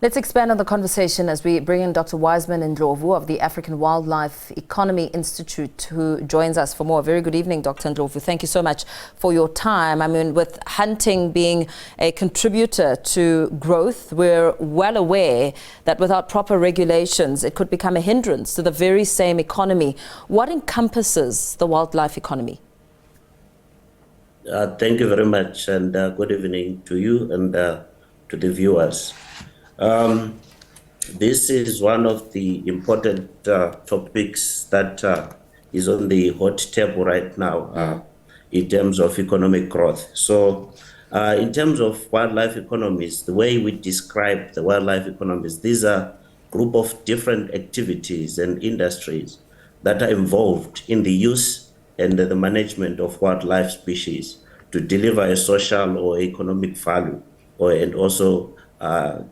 Let's expand on the conversation as we bring in Dr. Wiseman Ndlovu of the African Wildlife Economy Institute, who joins us for more. Very good evening, Dr. Ndlovu. Thank you so much for your time. I mean, with hunting being a contributor to growth, we're well aware that without proper regulations, it could become a hindrance to the very same economy. What encompasses the wildlife economy? Thank you very much, and good evening to you and to the viewers. This is one of the important topics that is on the hot table right now in terms of economic growth. So in terms of wildlife economies, the way we describe the wildlife economies, these are a group of different activities and industries that are involved in the use and the management of wildlife species to deliver a social or economic value, and also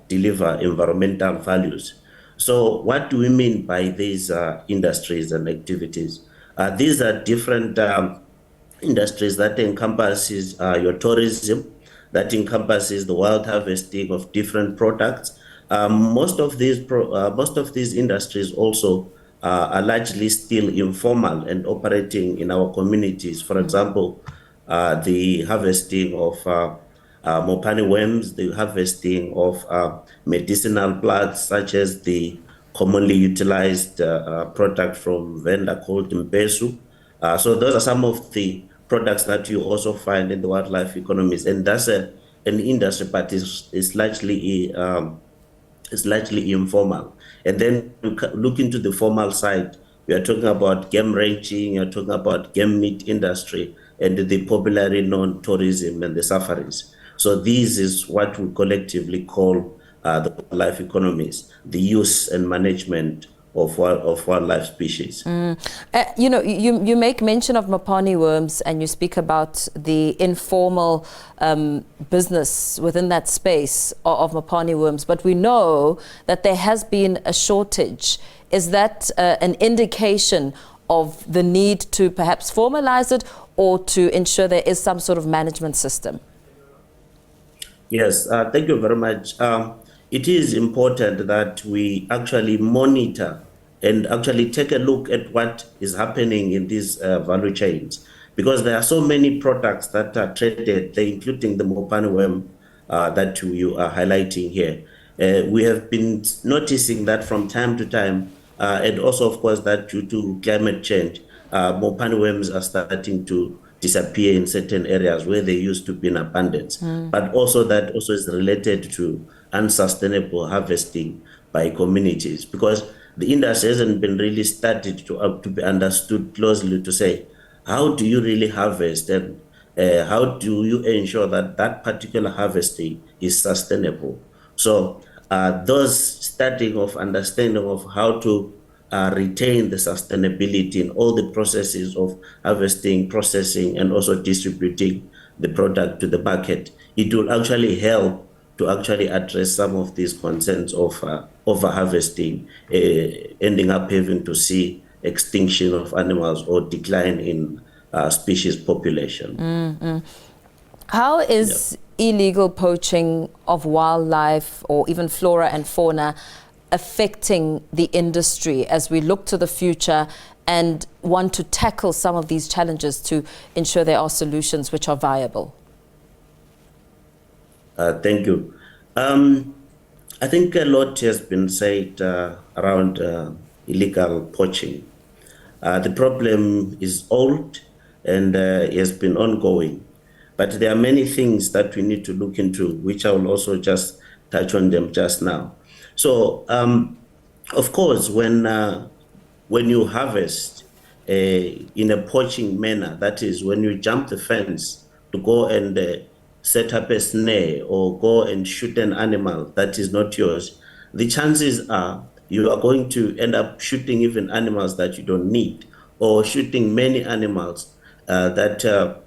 deliver environmental values. So what do we mean by these industries and activities? These are different industries that encompasses your tourism, that encompasses the wild harvesting of different products. Most of these industries also are largely still informal and operating in our communities. For example, the harvesting of Mopani Worms, the harvesting of medicinal plants such as the commonly utilized product from vendor called Mpesu. So those are some of the products that you also find in the wildlife economies, and that's an industry, but it's largely informal. And then you look into the formal side. We are talking about game ranching, you're talking about game meat industry, and the popularly known tourism and the safaris. So this is what we collectively call the wildlife economies, the use and management of wildlife species. You know, you make mention of Mopani Worms, and you speak about the informal business within that space of Mopani Worms, but we know that there has been a shortage. Is that an indication of the need to perhaps formalize it or to ensure there is some sort of management system? Yes, thank you very much. It is important that we actually monitor and actually take a look at what is happening in these value chains, because there are so many products that are traded, including the Mopani worm that you are highlighting here. We have been noticing that from time to time, and also, of course, that due to climate change, Mopani worms are starting to disappear in certain areas where they used to be in abundance. But also that also is related to unsustainable harvesting by communities, because the industry hasn't been really studied to be understood closely to say, how do you really harvest, and how do you ensure that that particular harvesting is sustainable? So those studying of understanding of how to retain the sustainability in all the processes of harvesting, processing, and also distributing the product to the market, it will actually help to actually address some of these concerns of over-harvesting, ending up having to see extinction of animals or decline in species population. How is illegal poaching of wildlife or even flora and fauna affecting the industry as we look to the future and want to tackle some of these challenges to ensure there are solutions which are viable? Thank you. I think a lot has been said around illegal poaching. The problem is old and has been ongoing, but there are many things that we need to look into, which I will also just touch on them just now. So, of course, when you harvest in a poaching manner, that is, when you jump the fence to go and set up a snare or go and shoot an animal that is not yours, the chances are you are going to end up shooting even animals that you don't need, or shooting many animals that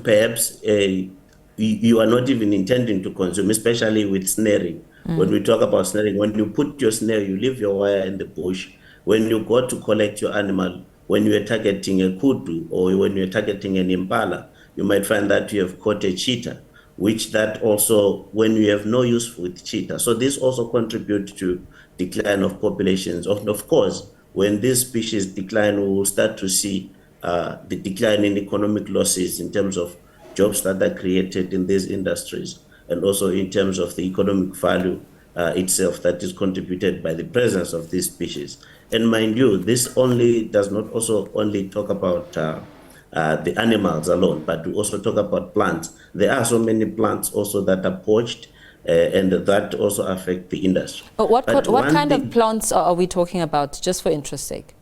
perhaps you are not even intending to consume, especially with snaring. When we talk about snaring, when you put your snare, you leave your wire in the bush. When you go to collect your animal, when you are targeting a kudu or when you're targeting an impala, you might find that you have caught a cheetah which that also, when you have no use with cheetah. So this also contributes to decline of populations. Of course, when these species decline, we will start to see the decline in economic losses in terms of jobs that are created in these industries, and also in terms of the economic value itself that is contributed by the presence of these species. And mind you, this only does not also only talk about the animals alone, but we also talk about plants. There are so many plants also that are poached, and that also affect the industry. But what kind of plants are we talking about, just for interest's sake?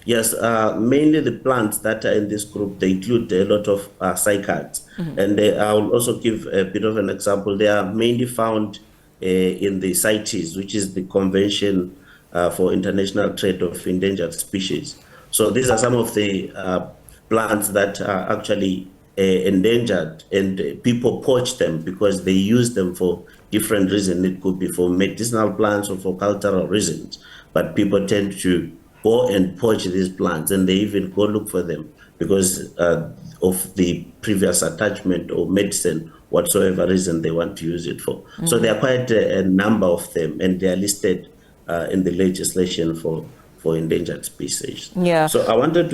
Yes, mainly the plants that are in this group, they include a lot of cycads. And I will also give a bit of an example. They are mainly found in the CITES, which is the Convention for International Trade of Endangered Species. So these are some of the plants that are actually endangered, and people poach them because they use them for different reasons. It could be for medicinal plants or for cultural reasons, but people tend to go and poach these plants, and they even go look for them because of the previous attachment or medicine, whatsoever reason they want to use it for. So there are quite a number of them, and they are listed in the legislation for endangered species. Yeah. So I wanted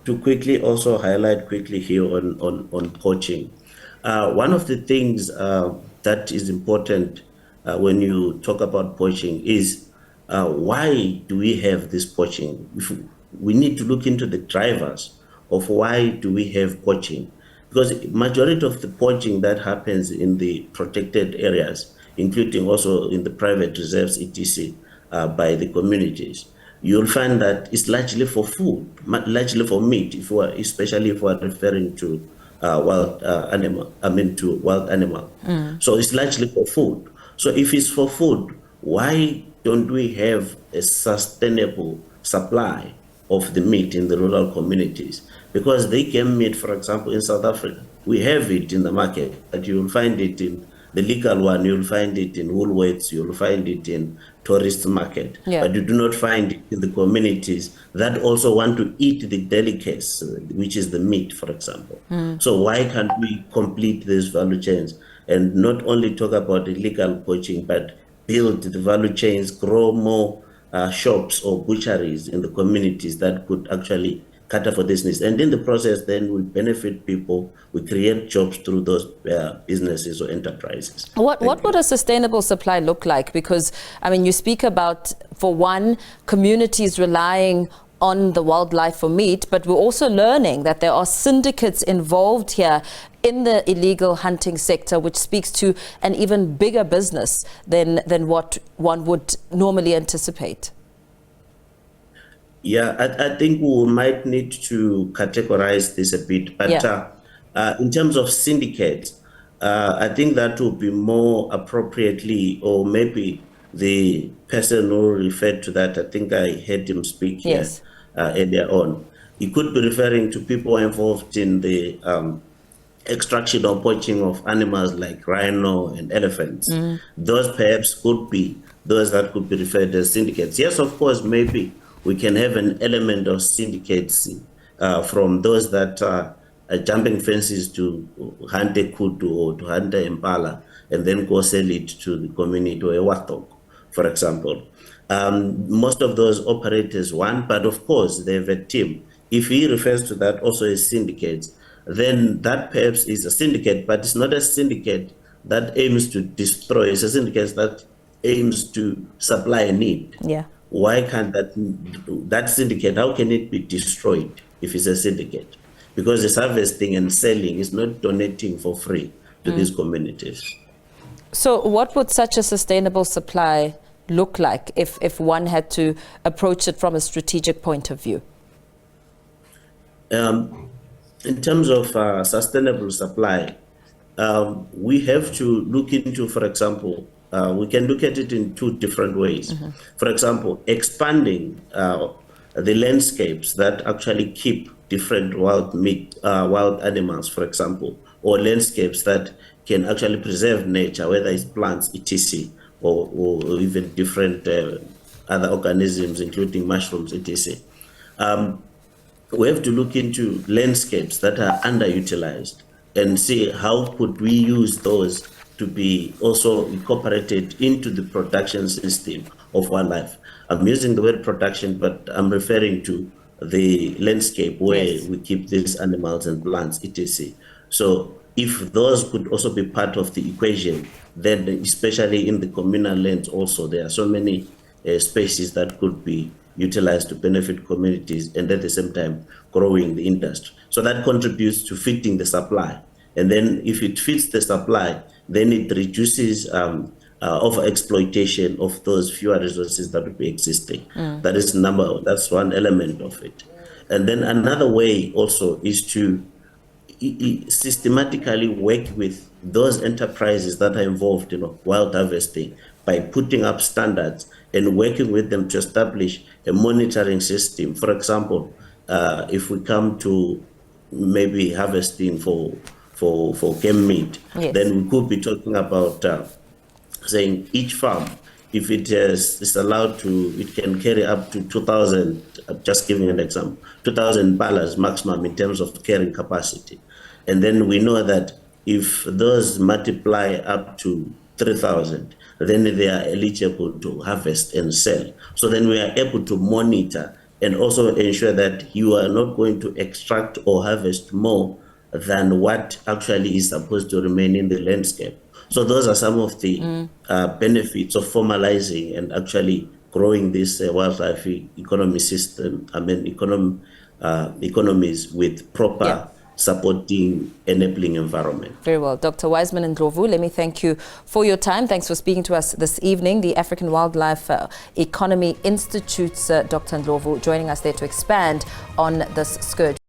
to quickly also highlight quickly here on poaching. One of the things that is important when you talk about poaching is why do we have this poaching? We need to look into the drivers of why do we have poaching, because majority of the poaching that happens in the protected areas, including also in the private reserves, etc., by the communities, you'll find that it's largely for food, largely for meat, especially if we're referring to wild animal. So it's largely for food. So if it's for food, why don't we have a sustainable supply of the meat in the rural communities? Because the game meat, for example, in South Africa, we have it in the market, but you'll find it in the legal one, you'll find it in Woolworths, you'll find it in tourist market, but you do not find it in the communities that also want to eat the delicacy, which is the meat, for example. So why can't we complete these value chains and not only talk about illegal poaching, but build the value chains, grow more shops or butcheries in the communities that could actually cater for this needs. And in the process, then we benefit people, we create jobs through those businesses or enterprises. What would a sustainable supply look like? Because, I mean, you speak about, for one, communities relying on the wildlife for meat, but we're also learning that there are syndicates involved here in the illegal hunting sector, which speaks to an even bigger business than what one would normally anticipate. Yeah, I think we might need to categorize this a bit, but in terms of syndicates, I think that would be more appropriately, or maybe the person who referred to that, I think I heard him speak here earlier on. He could be referring to people involved in the extraction or poaching of animals like rhino and elephants. Those perhaps could be those that could be referred as syndicates. Yes, of course, maybe we can have an element of syndicates from those that are jumping fences to hunt a kudu or to hunt an impala and then go sell it to the community or a warthog, for example. Most of those operators want, but of course they have a team. If he refers to that also as syndicates, then that perhaps is a syndicate, but it's not a syndicate that aims to destroy. It's a syndicate that aims to supply a need. Yeah. Why can't that syndicate, how can it be destroyed if it's a syndicate? Because it's harvesting and selling, it's not donating for free to these communities. So what would such a sustainable supply look like if one had to approach it from a strategic point of view? In terms of sustainable supply, we have to look into, for example, we can look at it in two different ways. For example, expanding the landscapes that actually keep different wild animals, for example, or landscapes that can actually preserve nature, whether it's plants, etc., or even different other organisms, including mushrooms, etc. We have to look into landscapes that are underutilized, and see how could we use those to be also incorporated into the production system of wildlife. I'm using the word production, but I'm referring to the landscape where Yes. we keep these animals and plants, etc. So if those could also be part of the equation, then especially in the communal lands also, there are so many species that could be utilized to benefit communities and at the same time growing the industry. So that contributes to fitting the supply. And then if it fits the supply, then it reduces over exploitation of those fewer resources that would be existing. That's one element of it. And then another way also is to systematically work with those enterprises that are involved in wild harvesting by putting up standards and working with them to establish a monitoring system. For example, if we come to maybe harvesting for game meat, Yes. then we could be talking about saying each farm, if is allowed to, it can carry up to 2,000, just giving an example, 2,000 ballas maximum in terms of carrying capacity. And then we know that if those multiply up to 3,000, then they are eligible to harvest and sell. So then we are able to monitor and also ensure that you are not going to extract or harvest more than what actually is supposed to remain in the landscape. So those are some of the benefits of formalizing and actually growing this wildlife economy system. Economies with proper supporting, enabling environment. Very well. Dr. Wiseman Ndlovu, let me thank you for your time. Thanks for speaking to us this evening. The African Wildlife Economy Institute's Dr. Ndlovu joining us there to expand on this scourge.